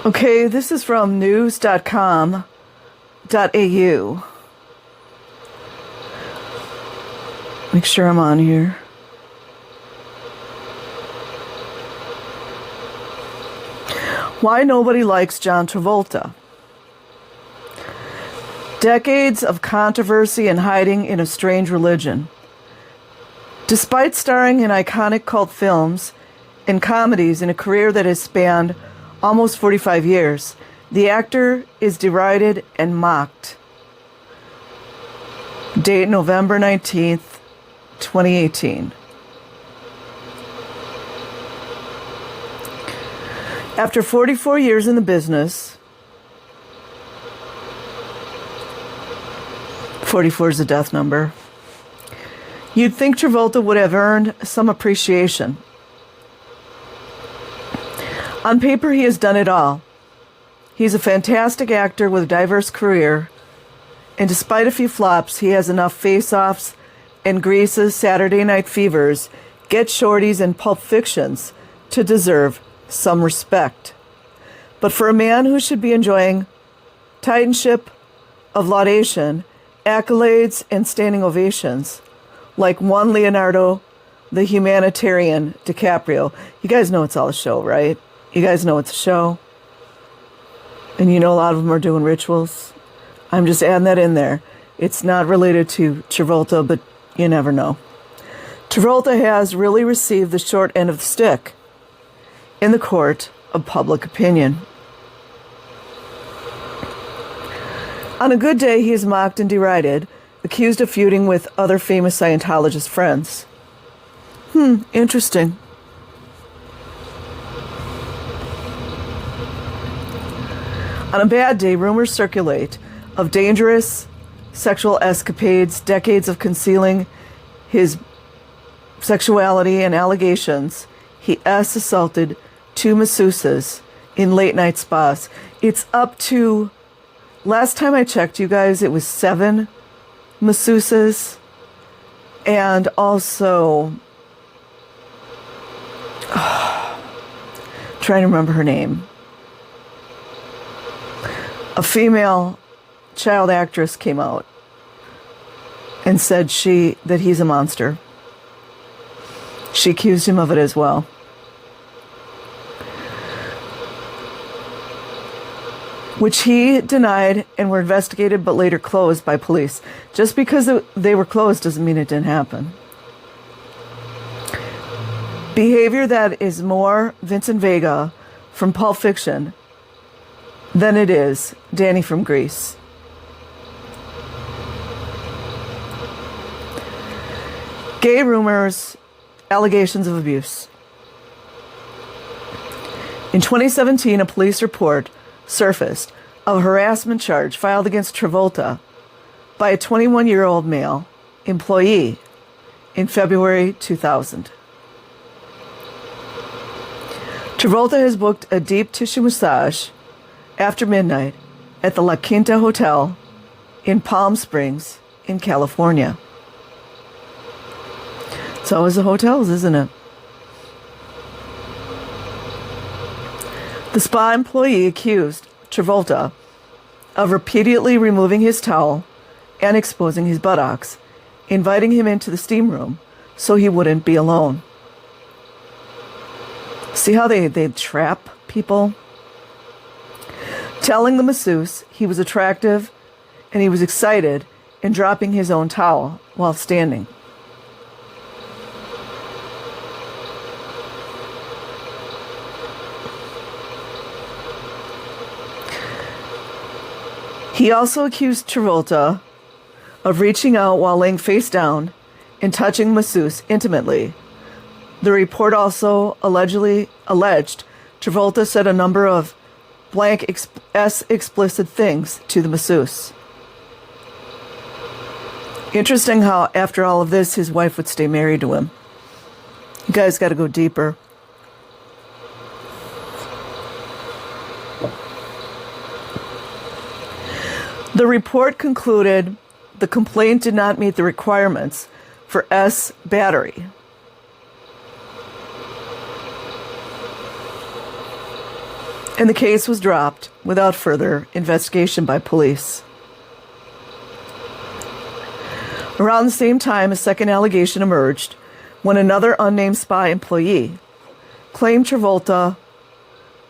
Okay, this is from news.com.au. Make sure I'm on here. Why nobody likes John Travolta. Decades of controversy and hiding in a strange religion. Despite starring in iconic cult films and comedies in a career that has spanned almost 45 years, the actor is derided and mocked. Date November 19th, 2018. After 44 years in the business, 44 is a death number, you'd think Travolta would have earned some appreciation. On paper, he has done it all. He's a fantastic actor with a diverse career, and despite a few flops, he has enough face-offs and Grease's Saturday Night Fevers, Get Shorties, and Pulp Fictions to deserve some respect. But for a man who should be enjoying titanship of laudation, accolades, and standing ovations, like one Leonardo the humanitarian DiCaprio, you guys know it's all a show, right? You guys know it's a show. And you know a lot of them are doing rituals. I'm just adding that in there. It's not related to Travolta, but you never know. Travolta has really received the short end of the stick in the court of public opinion. On a good day, he is mocked and derided, accused of feuding with other famous Scientologist friends. Interesting. On a bad day, rumors circulate of dangerous sexual escapades, decades of concealing his sexuality, and allegations he assaulted 2 masseuses in late-night spas. It's up to, last time I checked, you guys, it was 7 masseuses, and also, trying to remember her name. A female child actress came out and said that he's a monster. She accused him of it as well. Which he denied and were investigated but later closed by police. Just because they were closed doesn't mean it didn't happen. Behavior that is more Vincent Vega from Pulp Fiction than it is Danny from Grease. Gay rumors, allegations of abuse. In 2017, a police report surfaced of a harassment charge filed against Travolta by a 21-year-old male employee in February 2000. Travolta has booked a deep tissue massage after midnight at the La Quinta Hotel in Palm Springs in California. It's always the hotels, isn't it? The spa employee accused Travolta of repeatedly removing his towel and exposing his buttocks, inviting him into the steam room so he wouldn't be alone. See how they trap people? Telling the masseuse he was attractive and he was excited and dropping his own towel while standing. He also accused Travolta of reaching out while laying face down and touching the masseuse intimately. The report also alleged Travolta said a number of blank explicit things to the masseuse. Interesting how after all of this, his wife would stay married to him. You guys got to go deeper. The report concluded the complaint did not meet the requirements for S battery. and the case was dropped without further investigation by police. Around the same time, a second allegation emerged when another unnamed spy employee claimed Travolta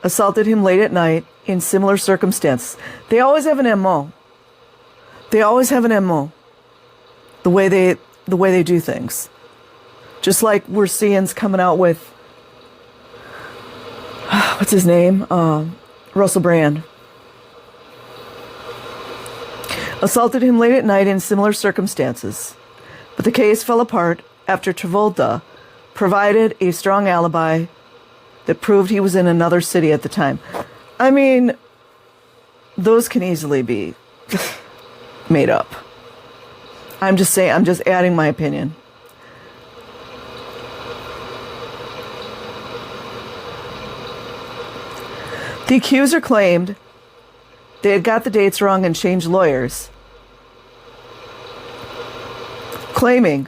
assaulted him late at night in similar circumstances. They always have an MO. They always have an MO. The way they do things. Just like we're seeing coming out with what's his name? Russell Brand. Assaulted him late at night in similar circumstances. But the case fell apart after Travolta provided a strong alibi that proved he was in another city at the time. I mean, those can easily be made up. I'm just saying, I'm just adding my opinion. The accuser claimed they had got the dates wrong and changed lawyers, claiming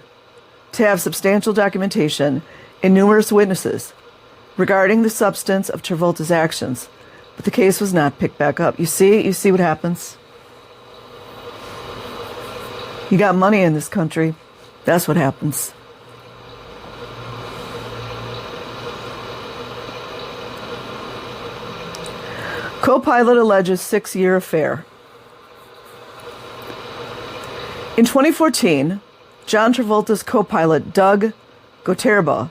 to have substantial documentation and numerous witnesses regarding the substance of Travolta's actions, but the case was not picked back up. You see what happens? You got money in this country. That's what happens. Co-pilot alleges 6-year affair. In 2014, John Travolta's co-pilot, Doug Goterba,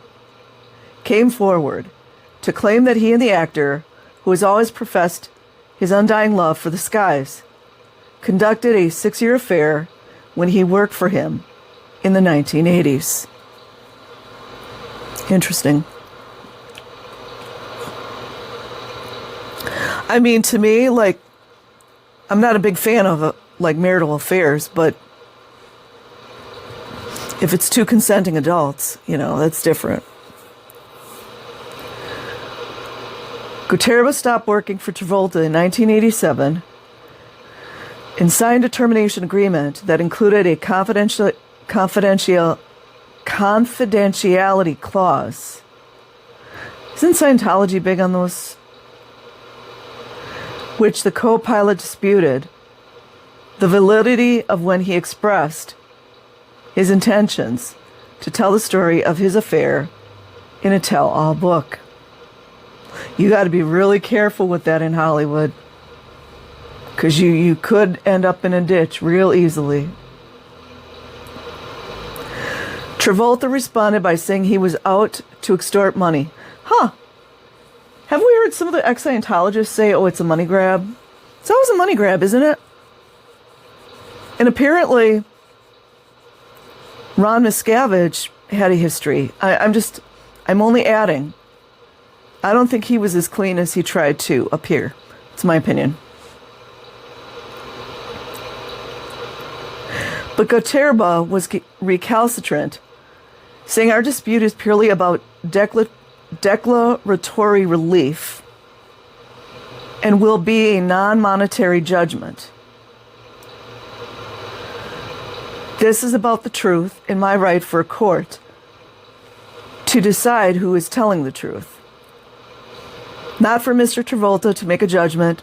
came forward to claim that he and the actor, who has always professed his undying love for the skies, conducted a 6-year affair when he worked for him in the 1980s. Interesting. I mean, to me, like, I'm not a big fan of, marital affairs, but if it's two consenting adults, that's different. Goterba stopped working for Travolta in 1987 and signed a termination agreement that included a confidentiality clause. Isn't Scientology big on those? Which the co-pilot disputed the validity of when he expressed his intentions to tell the story of his affair in a tell-all book. You got to be really careful with that in Hollywood, because you could end up in a ditch real easily. Travolta responded by saying he was out to extort money. Have we heard some of the ex-Scientologists say, it's a money grab? It's always a money grab, isn't it? And apparently, Ron Miscavige had a history. I'm only adding. I don't think he was as clean as he tried to appear. It's my opinion. But Goterba was recalcitrant, saying our dispute is purely about declaratory relief and will be a non-monetary judgment. This is about the truth and my right for a court to decide who is telling the truth. Not for Mr. Travolta to make a judgment.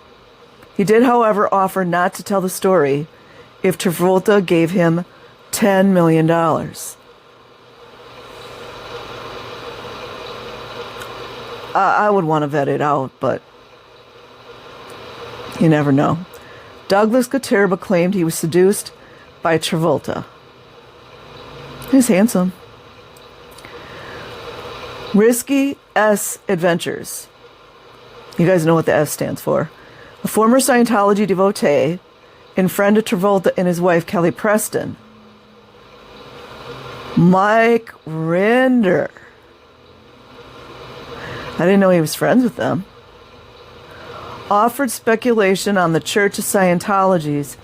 He did, however, offer not to tell the story if Travolta gave him $10 million. I would want to vet it out, but you never know. Douglas Goterba claimed he was seduced by Travolta. He's handsome. Risky S Adventures. You guys know what the S stands for. A former Scientology devotee and friend of Travolta and his wife, Kelly Preston, Mike Rinder. I didn't know he was friends with them. Offered speculation on the Church of Scientology's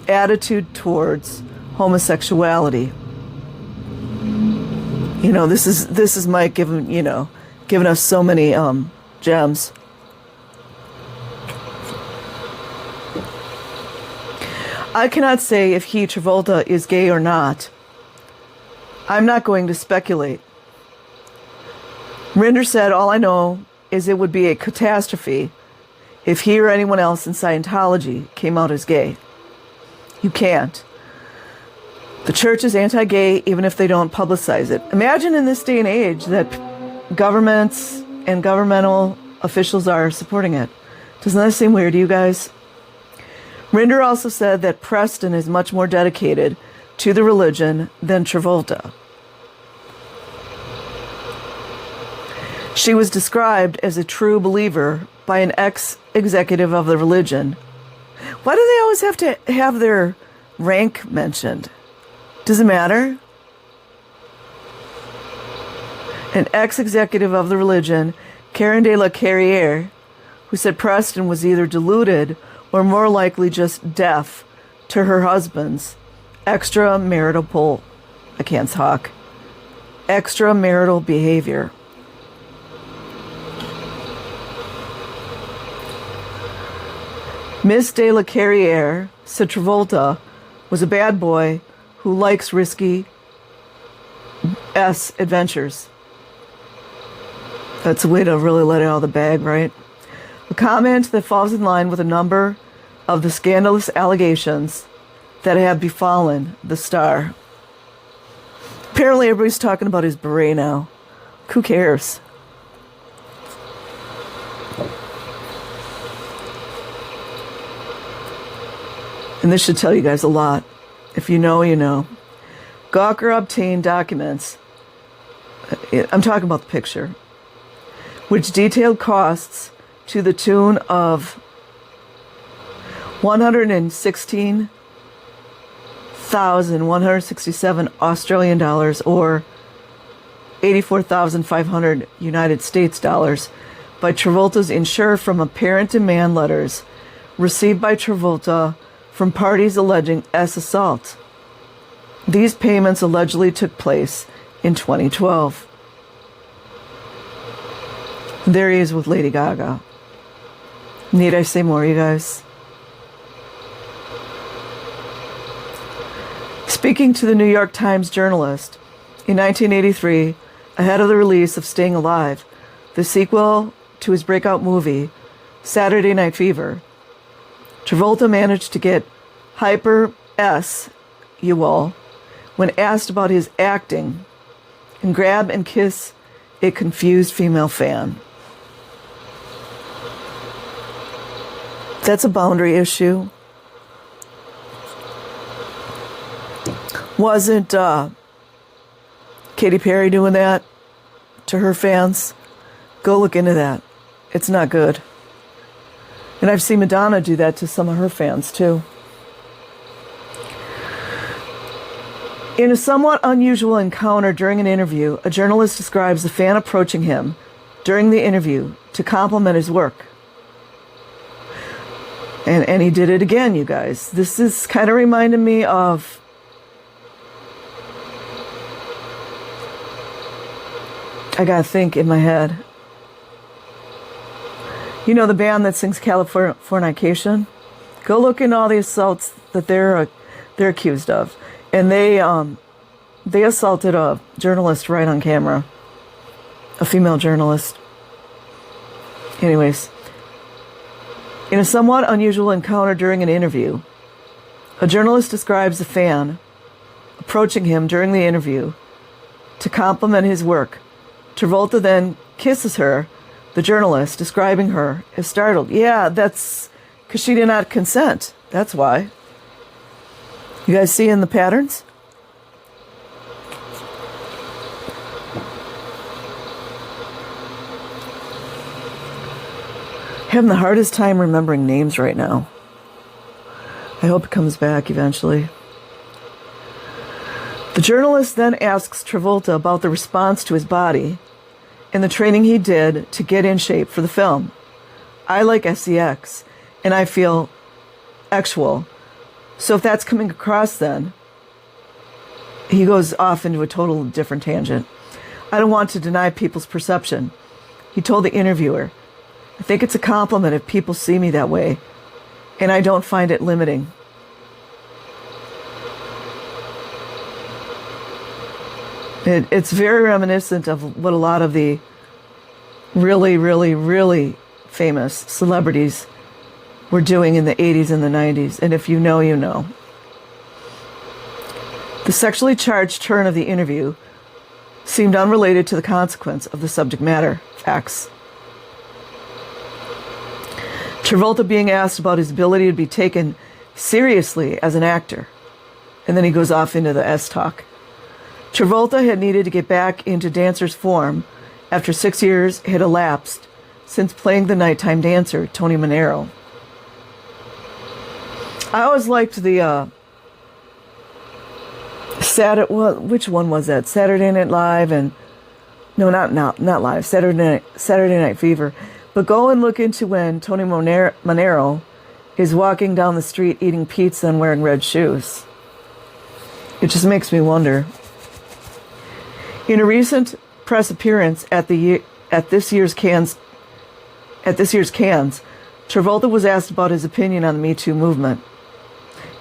attitude towards homosexuality. This is Mike giving us so many gems. I cannot say if Travolta is gay or not. I'm not going to speculate. Rinder said, all I know is it would be a catastrophe if he or anyone else in Scientology came out as gay. You can't. The church is anti-gay even if they don't publicize it. Imagine in this day and age that governments and governmental officials are supporting it. Doesn't that seem weird to you guys? Rinder also said that Preston is much more dedicated to the religion than Travolta. She was described as a true believer by an ex-executive of the religion. Why do they always have to have their rank mentioned? Does it matter? An ex-executive of the religion, Karen de la Carriere, who said Preston was either deluded or more likely just deaf to her husband's extramarital behavior. Miss de la Carriere said Travolta was a bad boy who likes risky adventures. That's a way to really let it out of the bag, right? A comment that falls in line with a number of the scandalous allegations that have befallen the star. Apparently everybody's talking about his beret now. Who cares? And this should tell you guys a lot. If you know, you know. Gawker obtained documents. I'm talking about the picture, which detailed costs to the tune of 116,167 Australian dollars or 84,500 United States dollars by Travolta's insurer from apparent demand letters received by Travolta from parties alleging assault. These payments allegedly took place in 2012. There he is with Lady Gaga. Need I say more, you guys? Speaking to the New York Times journalist in 1983, ahead of the release of Staying Alive, the sequel to his breakout movie, Saturday Night Fever, Travolta managed to get hyper S, you all, when asked about his acting, and grab and kiss a confused female fan. That's a boundary issue. Wasn't Katy Perry doing that to her fans? Go look into that. It's not good. And I've seen Madonna do that to some of her fans, too. In a somewhat unusual encounter during an interview, a journalist describes a fan approaching him during the interview to compliment his work. And he did it again, you guys. This is kind of reminding me of I gotta think in my head. You know the band that sings Californication? Go look in all the assaults that they're accused of. And they assaulted a journalist right on camera. A female journalist. Anyways. In a somewhat unusual encounter during an interview, a journalist describes a fan approaching him during the interview to compliment his work. Travolta then kisses her, the journalist, describing her as startled. Yeah, that's because she did not consent. That's why. You guys seeing the patterns? Having the hardest time remembering names right now. I hope it comes back eventually. The journalist then asks Travolta about the response to his body and the training he did to get in shape for the film. I like sex, and I feel actual. So if that's coming across then, he goes off into a total different tangent. I don't want to deny people's perception. He told the interviewer, I think it's a compliment if people see me that way, and I don't find it limiting. It's very reminiscent of what a lot of the really, really, really famous celebrities were doing in the 80s and the 90s. And if you know, you know. The sexually charged turn of the interview seemed unrelated to the consequence of the subject matter facts. Travolta being asked about his ability to be taken seriously as an actor. And then he goes off into the S-talk. Travolta had needed to get back into dancer's form after 6 years had elapsed since playing the nighttime dancer, Tony Manero. I always liked the which one was that? Saturday Night Live and no, not live. Saturday Night Fever. But go and look into when Tony Manero is walking down the street eating pizza and wearing red shoes. It just makes me wonder. In a recent press appearance at this year's Cannes, Travolta was asked about his opinion on the Me Too movement.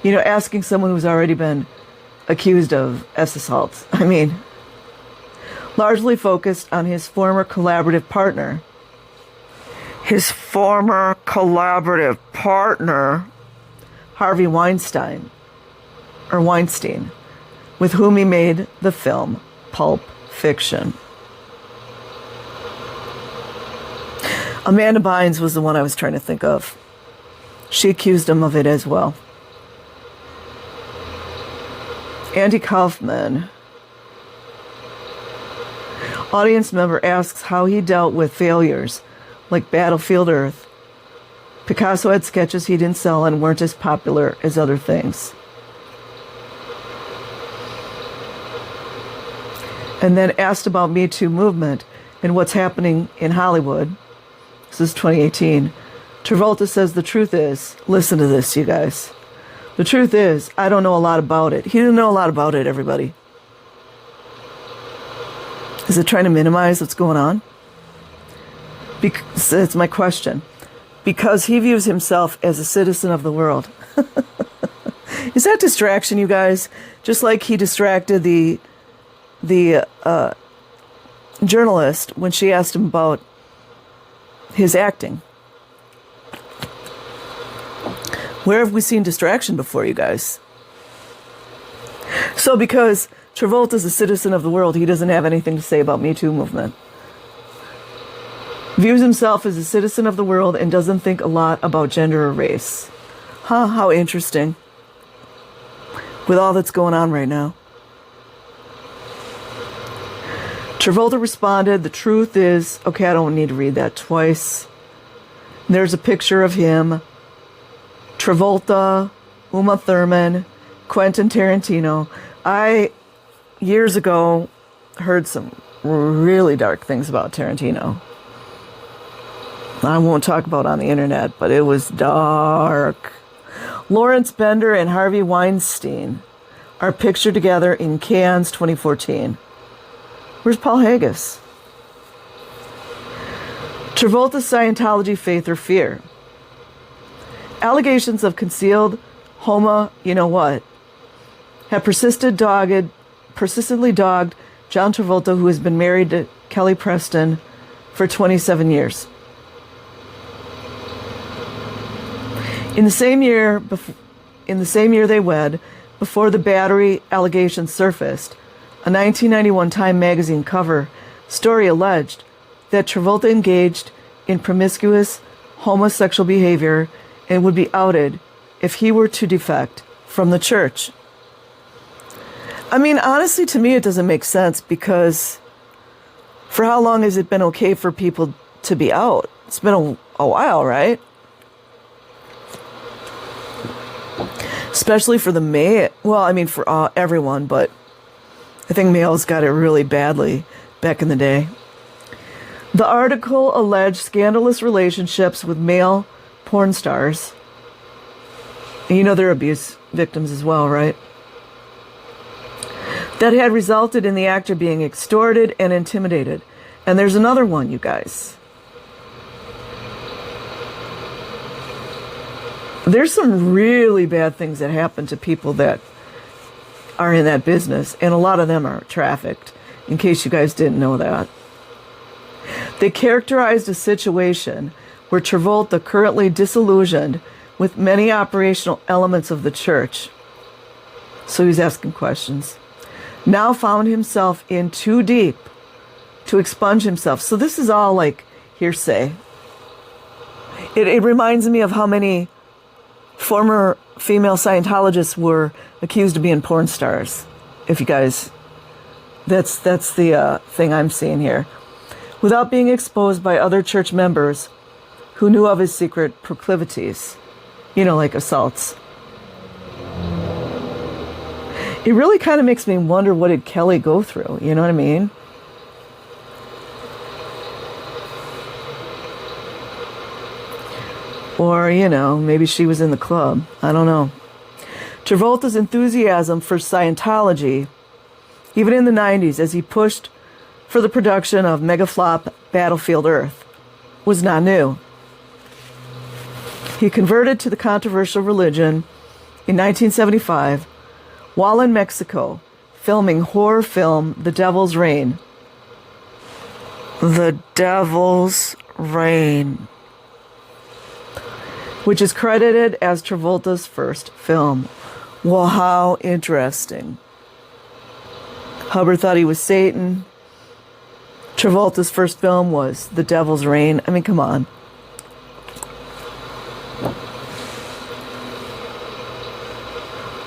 You know, asking someone who's already been accused of assault. I mean, largely focused on his former collaborative partner. Harvey Weinstein, with whom he made the film Pulp Fiction. Amanda Bynes was the one I was trying to think of. She accused him of it as well. Andy Kaufman. Audience member asks how he dealt with failures like Battlefield Earth. Picasso had sketches he didn't sell and weren't as popular as other things. And then asked about Me Too movement and what's happening in Hollywood. This is 2018. Travolta says the truth is, listen to this, you guys. The truth is, I don't know a lot about it. He didn't know a lot about it, everybody. Is it trying to minimize what's going on? Because it's my question. Because he views himself as a citizen of the world. Is that distraction, you guys? Just like he distracted the journalist when she asked him about his acting. Where have we seen distraction before, you guys? So because Travolta's a citizen of the world, he doesn't have anything to say about Me Too movement. Views himself as a citizen of the world and doesn't think a lot about gender or race. Huh, how interesting. With all that's going on right now. Travolta responded, the truth is, okay, I don't need to read that twice. There's a picture of him, Travolta, Uma Thurman, Quentin Tarantino. I, years ago, heard some really dark things about Tarantino. I won't talk about on the internet, but it was dark. Lawrence Bender and Harvey Weinstein are pictured together in Cannes 2014. Where's Paul Haggis? Travolta's Scientology faith or fear. Allegations of concealed you know what, have persistently dogged John Travolta, who has been married to Kelly Preston for 27 years. In the same year they wed, before the battery allegations surfaced, a 1991 Time magazine cover story alleged that Travolta engaged in promiscuous homosexual behavior and would be outed if he were to defect from the church. I mean, honestly, to me, it doesn't make sense because for how long has it been okay for people to be out? It's been a while, right? Especially for the male. Well, I mean, for everyone, but I think males got it really badly back in the day. The article alleged scandalous relationships with male porn stars. And you know they're abuse victims as well, right? That had resulted in the actor being extorted and intimidated. And there's another one, you guys. There's some really bad things that happen to people that are in that business, and a lot of them are trafficked, in case you guys didn't know that. They characterized a situation where Travolta, currently disillusioned with many operational elements of the church, so he's asking questions, now found himself in too deep to expunge himself. So this is all like hearsay. It reminds me of how many former female Scientologists were accused of being porn stars. If you guys, that's the thing I'm seeing here. Without being exposed by other church members who knew of his secret proclivities, like assaults. It really kind of makes me wonder, what did Kelly go through? You know what I mean? Or, maybe she was in the club. I don't know. Travolta's enthusiasm for Scientology, even in the 90s, as he pushed for the production of mega-flop Battlefield Earth, was not new. He converted to the controversial religion in 1975 while in Mexico filming horror film The Devil's Rain. The Devil's Rain, which is credited as Travolta's first film. Well, how interesting. Hubbard thought he was Satan. Travolta's first film was The Devil's Rain. I mean, come on.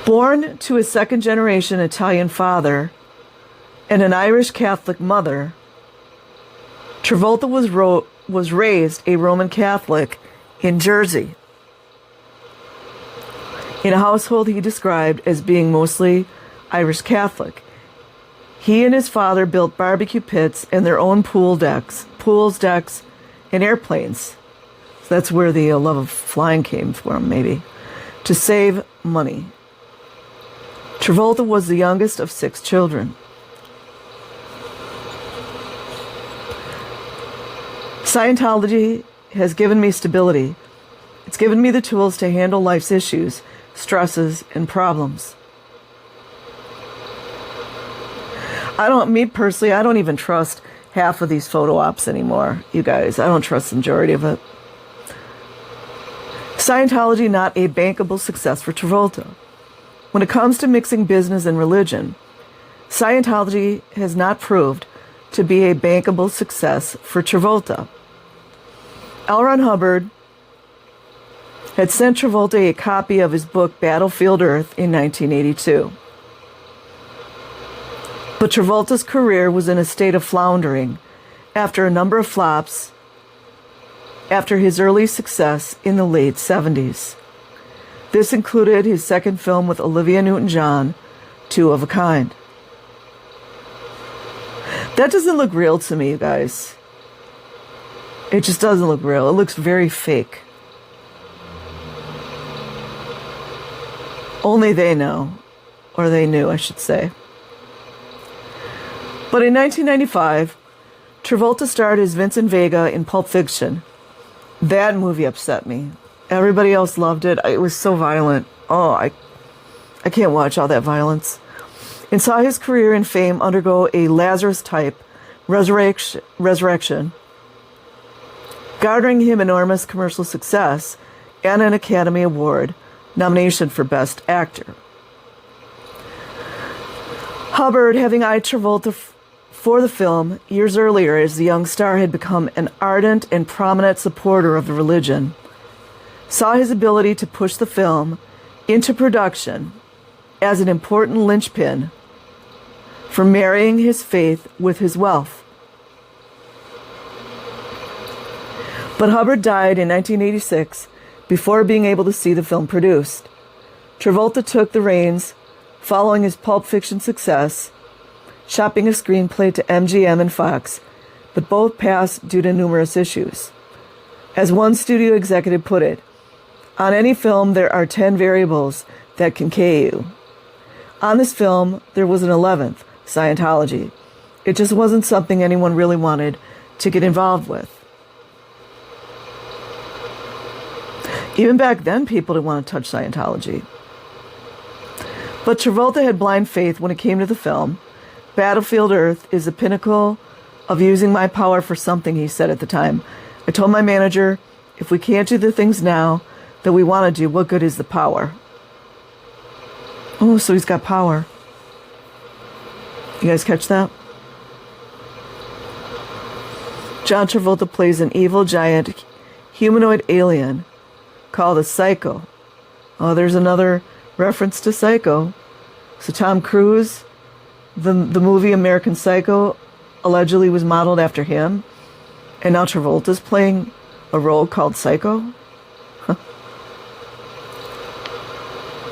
Born to a second-generation Italian father and an Irish Catholic mother, Travolta was raised a Roman Catholic in Jersey, in a household he described as being mostly Irish Catholic. He and his father built barbecue pits and their own pools, decks, and airplanes. So that's where the love of flying came from, maybe, to save money. Travolta was the youngest of 6 children. Scientology has given me stability. It's given me the tools to handle life's issues, stresses, and problems. Me personally, I don't even trust half of these photo ops anymore, you guys. I don't trust the majority of it. Scientology, not a bankable success for Travolta. When it comes to mixing business and religion, Scientology has not proved to be a bankable success for Travolta. L. Ron Hubbard had sent Travolta a copy of his book Battlefield Earth in 1982. But Travolta's career was in a state of floundering after a number of flops after his early success in the late 70s. This included his second film with Olivia Newton-John, Two of a Kind. That doesn't look real to me, you guys. It just doesn't look real. It looks very fake. Only they know, or they knew, I should say. But in 1995, Travolta starred as Vincent Vega in Pulp Fiction. That movie upset me. Everybody else loved it. It was so violent. Oh, I can't watch all that violence. And saw his career and fame undergo a Lazarus-type resurrection, garnering him enormous commercial success and an Academy Award nomination for Best Actor. Hubbard, having eyed Travolta for the film years earlier as the young star had become an ardent and prominent supporter of the religion, saw his ability to push the film into production as an important linchpin for marrying his faith with his wealth. But Hubbard died in 1986 before being able to see the film produced. Travolta took the reins following his Pulp Fiction success, shopping a screenplay to MGM and Fox, but both passed due to numerous issues. As one studio executive put it, on any film there are 10 variables that can K you. On this film, there was an 11th, Scientology. It just wasn't something anyone really wanted to get involved with. Even back then, people didn't want to touch Scientology. But Travolta had blind faith when it came to the film. Battlefield Earth is the pinnacle of using my power for something, he said at the time. I told my manager If we can't do the things now that we want to do, what good is the power? Oh, so he's got power. You guys catch that? John Travolta plays an evil giant humanoid alien called a Psycho. Oh, there's another reference to Psycho. So Tom Cruise, the movie American Psycho allegedly was modeled after him. And now Travolta's playing a role called Psycho? Huh.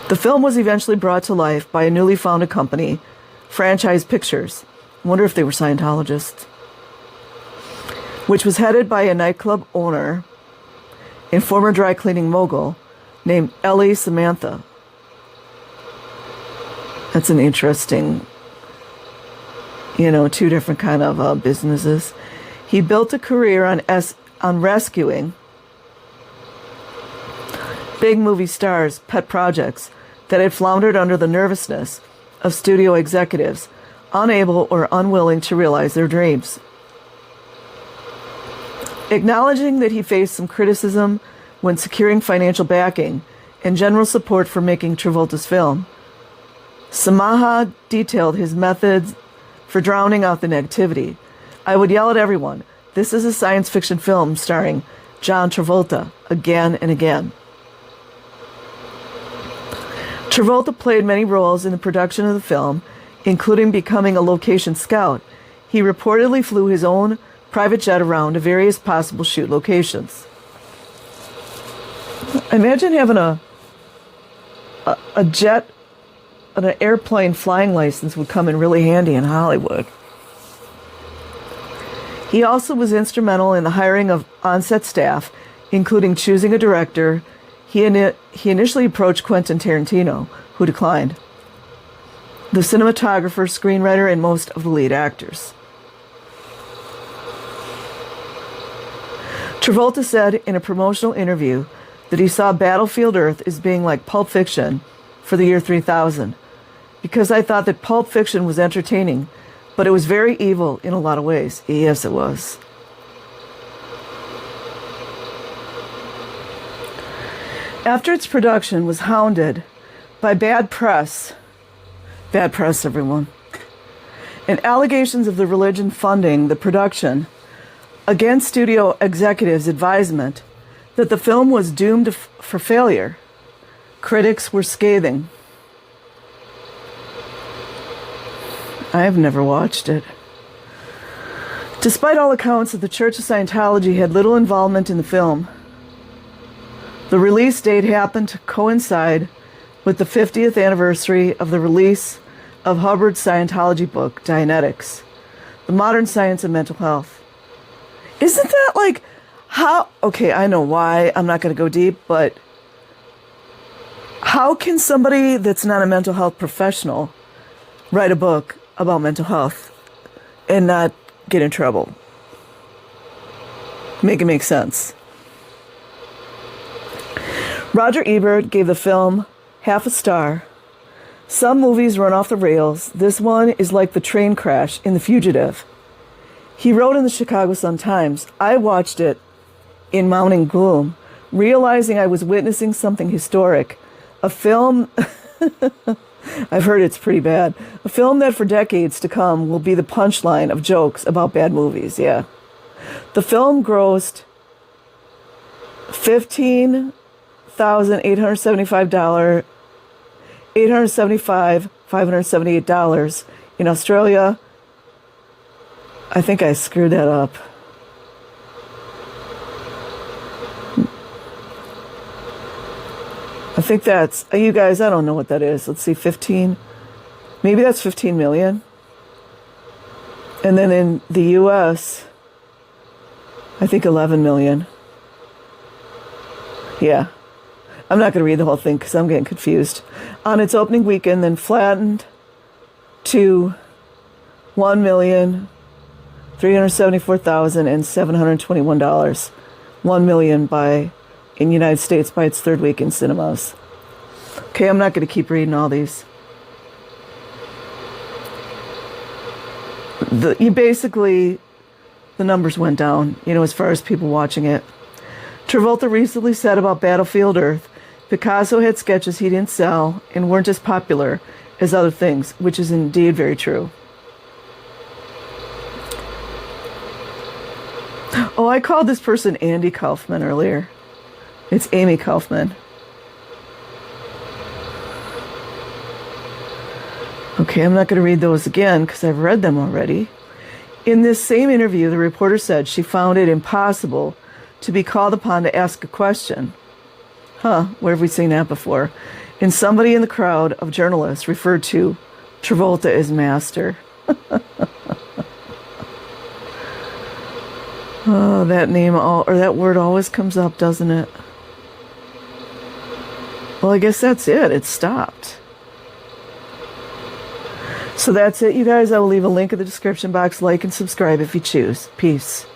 The film was eventually brought to life by a newly founded company, Franchise Pictures. I wonder if they were Scientologists. Which was headed by a nightclub owner and former dry cleaning mogul named Ellie Samantha. That's an interesting, two different kind of businesses. He built a career on rescuing big movie stars' pet projects that had floundered under the nervousness of studio executives, unable or unwilling to realize their dreams. Acknowledging that he faced some criticism when securing financial backing and general support for making Travolta's film, Samaha detailed his methods for drowning out the negativity. I would yell at everyone, "This is a science fiction film starring John Travolta," again and again. Travolta played many roles in the production of the film, including becoming a location scout. He reportedly flew his own private jet around to various possible shoot locations. Imagine having a jet, an airplane flying license would come in really handy in Hollywood. He also was instrumental in the hiring of on-set staff, including choosing a director. He initially approached Quentin Tarantino, who declined, the cinematographer, screenwriter, and most of the lead actors. Travolta said in a promotional interview that he saw Battlefield Earth as being like Pulp Fiction for the year 3000, because I thought that Pulp Fiction was entertaining, but it was very evil in a lot of ways. Yes, it was. After its production was hounded by bad press, everyone, and allegations of the religion funding the production, against studio executives' advisement that the film was doomed for failure, critics were scathing. I have never watched it. Despite all accounts that the Church of Scientology had little involvement in the film, the release date happened to coincide with the 50th anniversary of the release of Hubbard's Scientology book, Dianetics, The Modern Science of Mental Health. Isn't that like how... Okay, I know why. I'm not going to go deep, but how can somebody that's not a mental health professional write a book about mental health and not get in trouble? Make it make sense. Roger Ebert gave the film half a star. Some movies run off the rails. This one is like the train crash in The Fugitive. He wrote in the Chicago Sun-Times, I watched it in mounting gloom, realizing I was witnessing something historic. A film, I've heard it's pretty bad, a film that for decades to come will be the punchline of jokes about bad movies, yeah. The film grossed $578 in Australia. I think I screwed that up. I think that's, you guys, I don't know what that is. Let's see, 15. Maybe that's 15 million. And then in the US, I think 11 million. Yeah. I'm not going to read the whole thing because I'm getting confused. On its opening weekend, then flattened to 1,374,721. 1 million in the United States by its third week in cinemas. Okay, I'm not going to keep reading all these. The numbers went down, as far as people watching it. Travolta recently said about Battlefield Earth, Picasso had sketches he didn't sell and weren't as popular as other things, which is indeed very true. Oh, I called this person Andy Kaufman earlier. It's Amy Kaufman. Okay, I'm not going to read those again because I've read them already. In this same interview, the reporter said she found it impossible to be called upon to ask a question. Where have we seen that before? And somebody in the crowd of journalists referred to Travolta as master. Oh, that name or that word always comes up, doesn't it? Well, I guess that's it. It stopped. So that's it, you guys. I will leave a link in the description box. Like and subscribe if you choose. Peace.